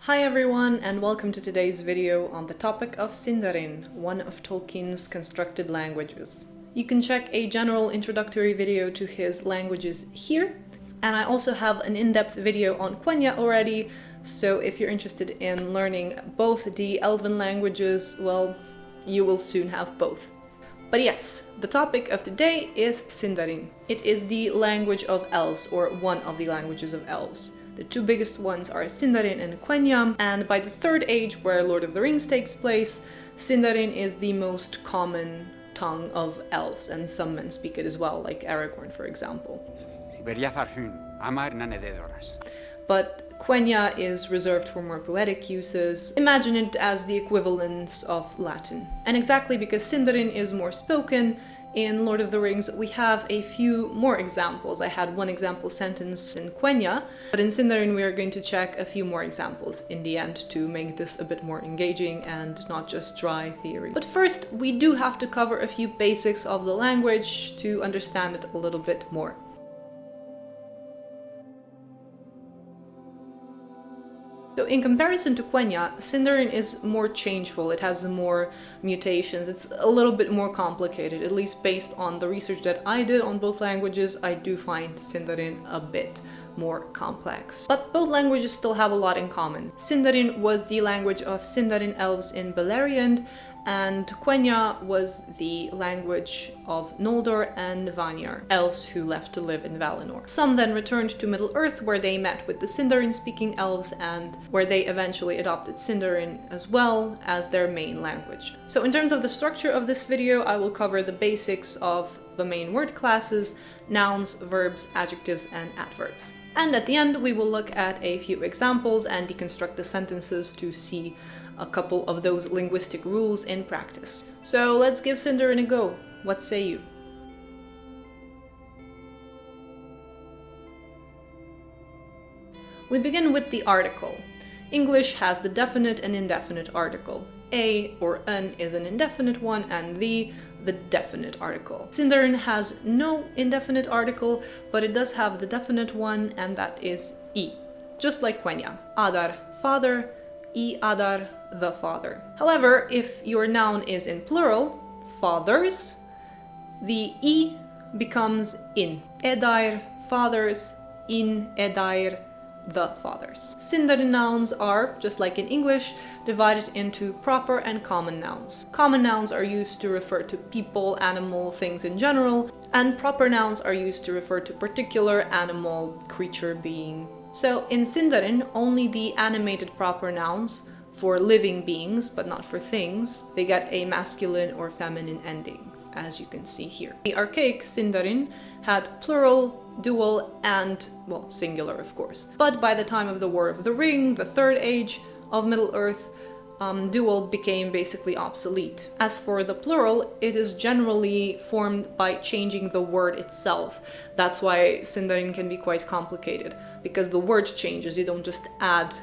Hi everyone, and welcome to today's video on the topic of Sindarin, one of Tolkien's constructed languages. You can check a general introductory video to his languages here, and I also have an in-depth video on Quenya already, so if you're interested in learning both the Elven languages, well, you will soon have both. But yes, the topic of today is Sindarin. It is the language of Elves, or one of the languages of Elves. The two biggest ones are Sindarin and Quenya, and by the Third Age, where Lord of the Rings takes place, Sindarin is the most common tongue of Elves, and some men speak it as well, like Aragorn, for example. But Quenya is reserved for more poetic uses. Imagine it as the equivalent of Latin. And exactly because Sindarin is more spoken, in Lord of the Rings we have a few more examples. I had one example sentence in Quenya, but in Sindarin we are going to check a few more examples in the end to make this a bit more engaging and not just dry theory. But first, we do have to cover a few basics of the language to understand it a little bit more. So in comparison to Quenya, Sindarin is more changeful, it has more mutations, it's a little bit more complicated, at least based on the research that I did on both languages. I do find Sindarin a bit more complex. But both languages still have a lot in common. Sindarin was the language of Sindarin Elves in Beleriand, and Quenya was the language of Noldor and Vanyar, Elves who left to live in Valinor. Some then returned to Middle-earth, where they met with the Sindarin-speaking Elves and where they eventually adopted Sindarin as well as their main language. So in terms of the structure of this video, I will cover the basics of the main word classes, nouns, verbs, adjectives, and adverbs. And at the end, we will look at a few examples and deconstruct the sentences to see a couple of those linguistic rules in practice. So let's give Sindarin a go. What say you? We begin with the article. English has the definite and indefinite article. A or an is an indefinite one, and the definite article. Sindarin has no indefinite article, but it does have the definite one, and that is I, just like Quenya. Adar, father, I adar, the father. However, if your noun is in plural, fathers, the I becomes in. Edair, fathers, in edair, the fathers. Sindarin nouns are, just like in English, divided into proper and common nouns. Common nouns are used to refer to people, animal, things in general, and proper nouns are used to refer to particular animal, creature, being. So in Sindarin, only the animated proper nouns for living beings, but not for things, they get a masculine or feminine ending, as you can see here. The archaic Sindarin had plural, dual, and, well, singular of course. But by the time of the War of the Ring, the Third Age of Middle-earth, dual became basically obsolete. As for the plural, it is generally formed by changing the word itself. That's why Sindarin can be quite complicated, because the word changes. You don't just add,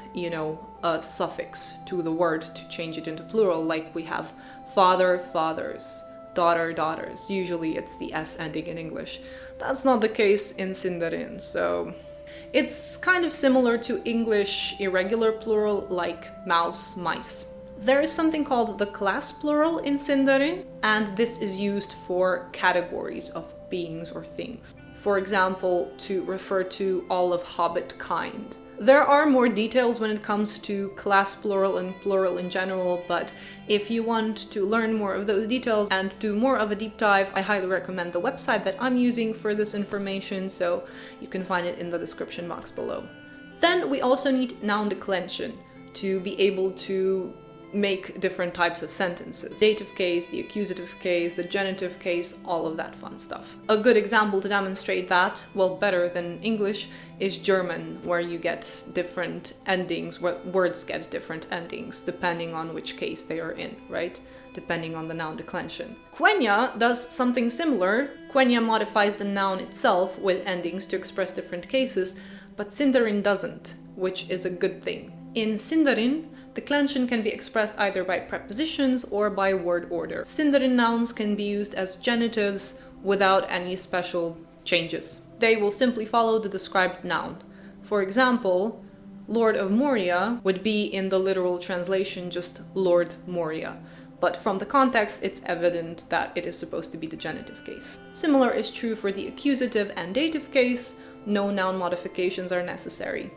a suffix to the word to change it into plural, like we have father, fathers, daughter, daughters. Usually it's the S ending in English. That's not the case in Sindarin, so it's kind of similar to English irregular plural, like mouse, mice. There is something called the class plural in Sindarin, and this is used for categories of beings or things. For example, to refer to all of hobbit kind. There are more details when it comes to class plural and plural in general, but if you want to learn more of those details and do more of a deep dive, I highly recommend the website that I'm using for this information, so you can find it in the description box below. Then we also need noun declension to be able to make different types of sentences. Dative case, the accusative case, the genitive case, all of that fun stuff. A good example to demonstrate that, well, better than English, is German, where you get different endings, where words get different endings, depending on which case they are in, right? Depending on the noun declension. Quenya does something similar. Quenya modifies the noun itself with endings to express different cases, but Sindarin doesn't, which is a good thing. In Sindarin, declension can be expressed either by prepositions or by word order. Sindarin nouns can be used as genitives without any special changes. They will simply follow the described noun. For example, Lord of Moria would be in the literal translation just Lord Moria. But from the context, it's evident that it is supposed to be the genitive case. Similar is true for the accusative and dative case. No noun modifications are necessary.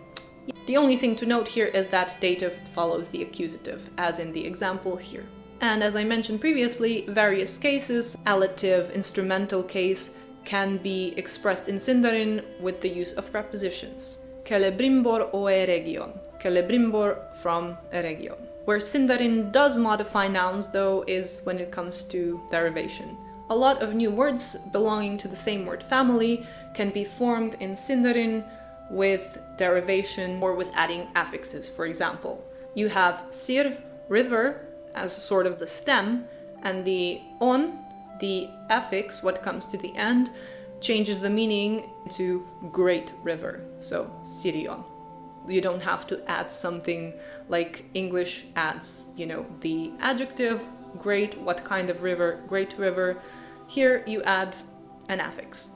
The only thing to note here is that dative follows the accusative, as in the example here. And as I mentioned previously, various cases, allative, instrumental case, can be expressed in Sindarin with the use of prepositions. Celebrimbor o e region. Celebrimbor from a region. Where Sindarin does modify nouns, though, is when it comes to derivation. A lot of new words belonging to the same word family can be formed in Sindarin with derivation or with adding affixes, for example. You have sir, river, as sort of the stem, and the on, the affix, what comes to the end, changes the meaning to great river, so Sirion. You don't have to add something like English adds, the adjective, great, what kind of river, great river. Here you add an affix,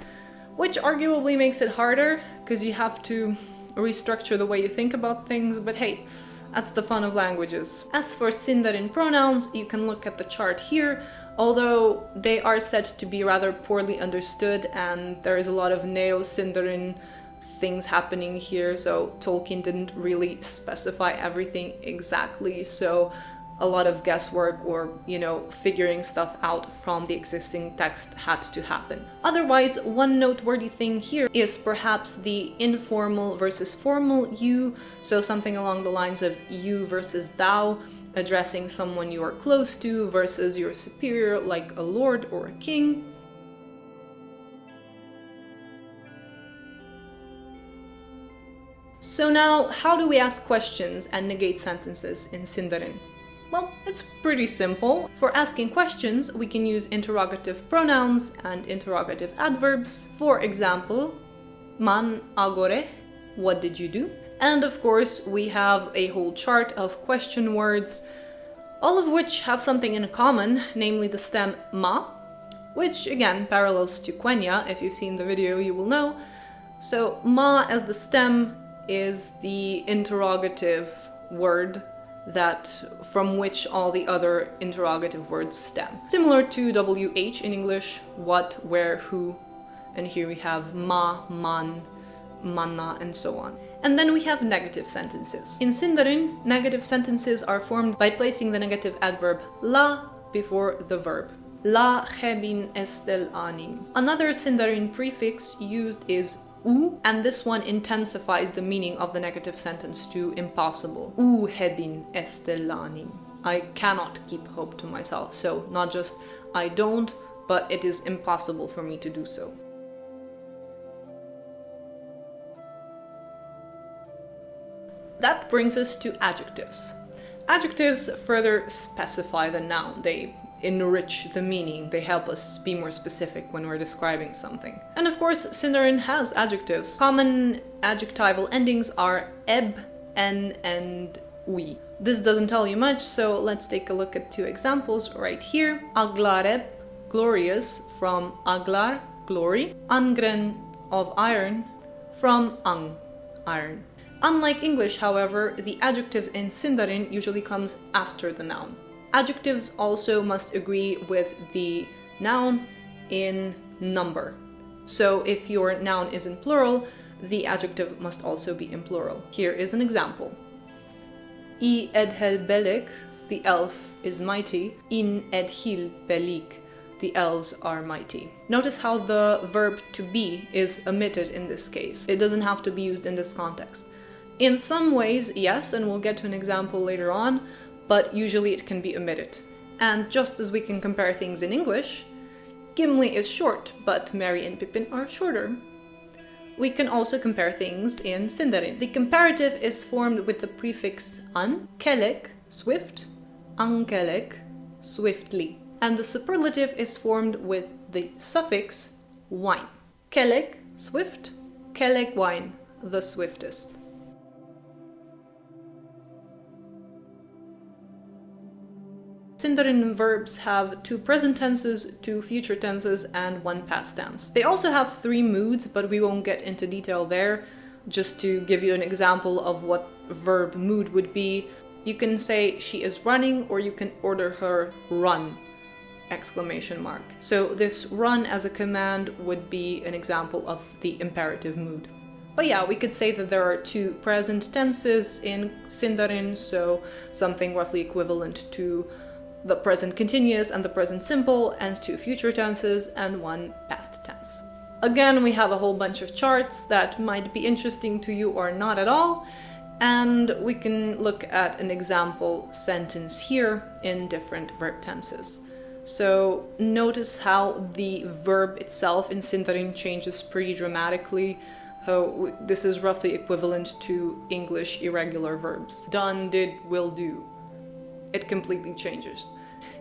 which arguably makes it harder because you have to restructure the way you think about things, but hey, that's the fun of languages. As for Sindarin pronouns, you can look at the chart here, although they are said to be rather poorly understood and there is a lot of Neo-Sindarin things happening here, so Tolkien didn't really specify everything exactly, so a lot of guesswork or, figuring stuff out from the existing text had to happen. Otherwise, one noteworthy thing here is perhaps the informal versus formal you, so something along the lines of you versus thou, addressing someone you are close to versus your superior, like a lord or a king. So now, how do we ask questions and negate sentences in Sindarin? Well, it's pretty simple. For asking questions, we can use interrogative pronouns and interrogative adverbs. For example, man agore, what did you do? And of course, we have a whole chart of question words, all of which have something in common, namely the stem ma, which again parallels to Quenya. If you've seen the video, you will know. So ma as the stem is the interrogative word from which all the other interrogative words stem. Similar to WH in English, what, where, who, and here we have ma, man, manna, and so on. And then we have negative sentences. In Sindarin, negative sentences are formed by placing the negative adverb la before the verb. La hebin estel anim. Another Sindarin prefix used is u, and this one intensifies the meaning of the negative sentence to impossible. U hebin estelanim. I cannot keep hope to myself. So not just I don't, but it is impossible for me to do so. That brings us to adjectives. Adjectives further specify the noun. They enrich the meaning. They help us be more specific when we're describing something. And of course, Sindarin has adjectives. Common adjectival endings are eb, en, and ui. This doesn't tell you much, so let's take a look at two examples right here. Aglareb, glorious, from aglar, glory. Angren, of iron, from ang, iron. Unlike English, however, the adjective in Sindarin usually comes after the noun. Adjectives also must agree with the noun in number. So if your noun is in plural, the adjective must also be in plural. Here is an example. I edhel belik, the elf is mighty. In edhil belik, the elves are mighty. Notice how the verb to be is omitted in this case. It doesn't have to be used in this context. In some ways, yes, and we'll get to an example later on, but usually it can be omitted. And just as we can compare things in English, Gimli is short, but Merry and Pippin are shorter. We can also compare things in Sindarin. The comparative is formed with the prefix an, kelek, swift, ankelek, swiftly. And the superlative is formed with the suffix wine. Kelek, swift, kelek wine, the swiftest. Sindarin verbs have 2 present tenses, 2 future tenses, and 1 past tense. They also have 3 moods, but we won't get into detail there. Just to give you an example of what verb mood would be, you can say she is running, or you can order her run, exclamation mark. So this run as a command would be an example of the imperative mood. But yeah, we could say that there are two present tenses in Sindarin, so something roughly equivalent to the present continuous and the present simple, and two future tenses and one past tense. Again, we have a whole bunch of charts that might be interesting to you or not at all, and we can look at an example sentence here in different verb tenses. So notice how the verb itself in Sindarin changes pretty dramatically. So this is roughly equivalent to English irregular verbs. Done, did, will, do. It completely changes.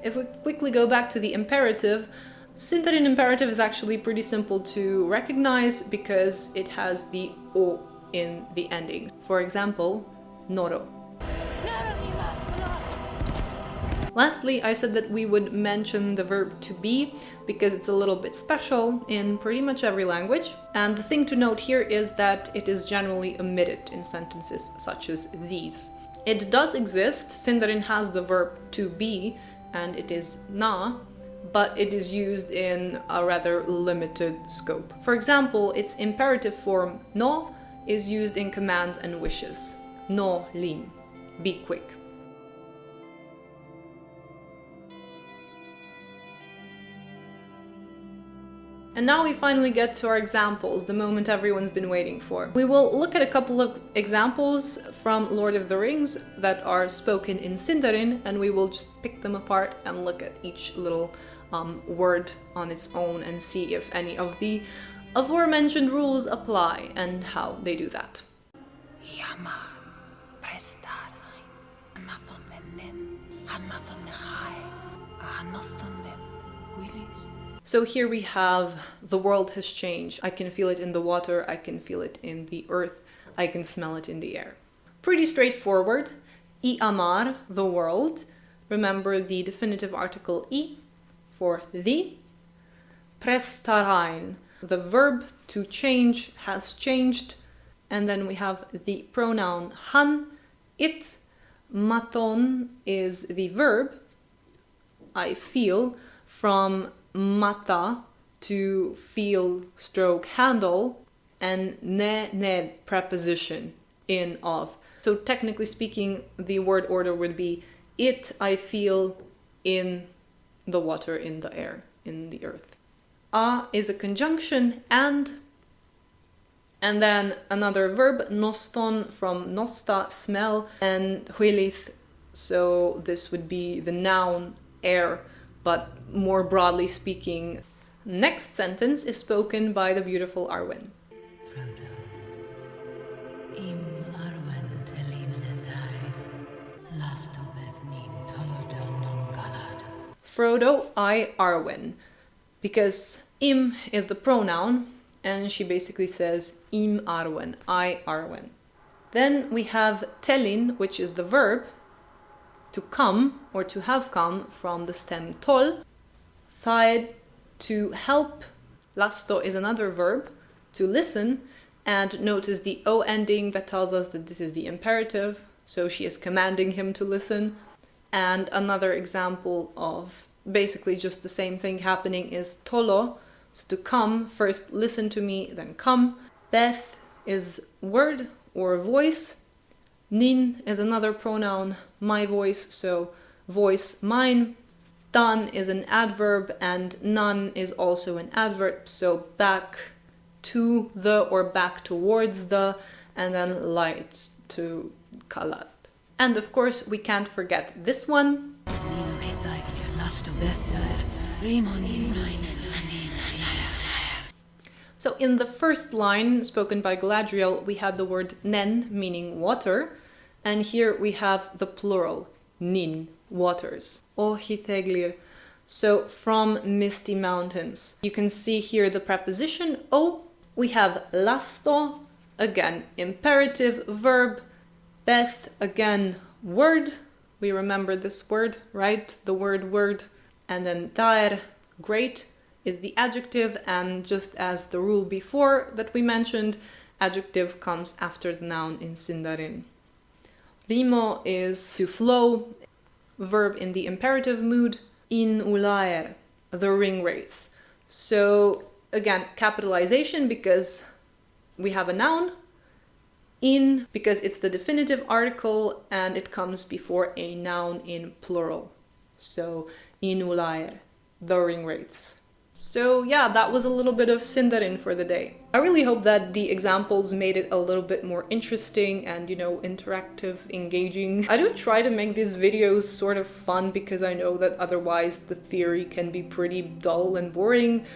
If we quickly go back to the imperative, Sindarin imperative is actually pretty simple to recognize because it has the o in the ending. For example, noro. Lastly, I said that we would mention the verb to be because it's a little bit special in pretty much every language. And the thing to note here is that it is generally omitted in sentences such as these. It does exist. Sindarin has the verb to be, and it is na, but it is used in a rather limited scope. For example, its imperative form no is used in commands and wishes. No lin, be quick. And now we finally get to our examples, the moment everyone's been waiting for. We will look at a couple of examples from Lord of the Rings that are spoken in Sindarin, and we will just pick them apart and look at each little word on its own and see if any of the aforementioned rules apply and how they do that. So here we have the world has changed. I can feel it in the water, I can feel it in the earth, I can smell it in the air. Pretty straightforward. I amar, the world. Remember the definitive article I for the. Prestarain, the verb to change has changed. And then we have the pronoun han, it. Maton is the verb, I feel, from mata, to feel stroke handle, and ne preposition, in of. So technically speaking, the word order would be it I feel in the water, in the air, in the earth. A is a conjunction and then another verb, noston, from nosta, smell, and huilith, so this would be the noun air, but more broadly speaking. Next sentence is spoken by the beautiful Arwen. Frodo, im Arwen telin lethaid, lastobeth nin tolodon non galad. Frodo, I Arwen, because im is the pronoun, and she basically says im Arwen, I Arwen. Then we have telin, which is the verb, to come or to have come, from the stem tol. Thaid, to help. Lasto is another verb, to listen, and notice the o ending that tells us that this is the imperative, so she is commanding him to listen. And another example of basically just the same thing happening is tolo, so to come, first listen to me, then come. Beth is word or voice. Nin is another pronoun, my voice, so voice, mine. Dan is an adverb, and nan is also an adverb, so back to the or back towards the, and then light to kalat. And of course, we can't forget this one. So in the first line spoken by Galadriel, we had the word nen, meaning water, and here we have the plural, nin, waters. O Hitheglir, so from misty mountains. You can see here the preposition o. We have lasto, again imperative verb. Beth, again word. We remember this word, right? The word. And then daer, great, is the adjective, and just as the rule before that we mentioned, adjective comes after the noun in Sindarin. Rimo is to flow, verb in the imperative mood. In LoTR, the ring race. So again, capitalization because we have a noun. In because it's the definitive article and it comes before a noun in plural. So in LoTR, the ring race. So yeah, that was a little bit of Sindarin for the day. I really hope that the examples made it a little bit more interesting and, you know, interactive, engaging. I do try to make these videos sort of fun because I know that otherwise the theory can be pretty dull and boring.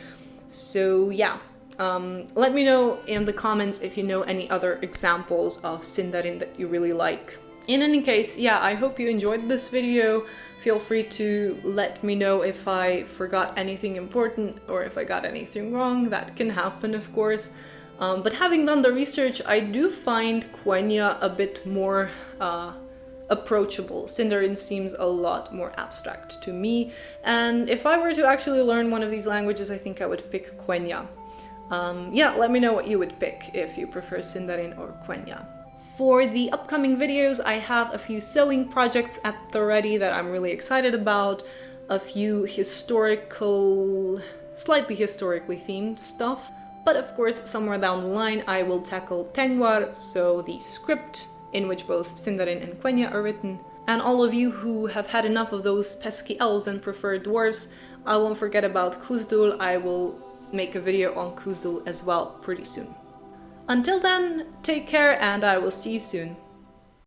So yeah, let me know in the comments if you know any other examples of Sindarin that you really like. In any case, yeah, I hope you enjoyed this video. Feel free to let me know if I forgot anything important or if I got anything wrong. That can happen, of course. But having done the research, I do find Quenya a bit more approachable. Sindarin seems a lot more abstract to me. And if I were to actually learn one of these languages, I think I would pick Quenya. Yeah, let me know what you would pick if you prefer Sindarin or Quenya. For the upcoming videos, I have a few sewing projects at the ready that I'm really excited about, a few historical, slightly historically themed stuff, but of course somewhere down the line I will tackle Quenya, so the script in which both Sindarin and Quenya are written. And all of you who have had enough of those pesky elves and prefer dwarves, I won't forget about Khuzdul. I will make a video on Khuzdul as well pretty soon. Until then, take care and I will see you soon.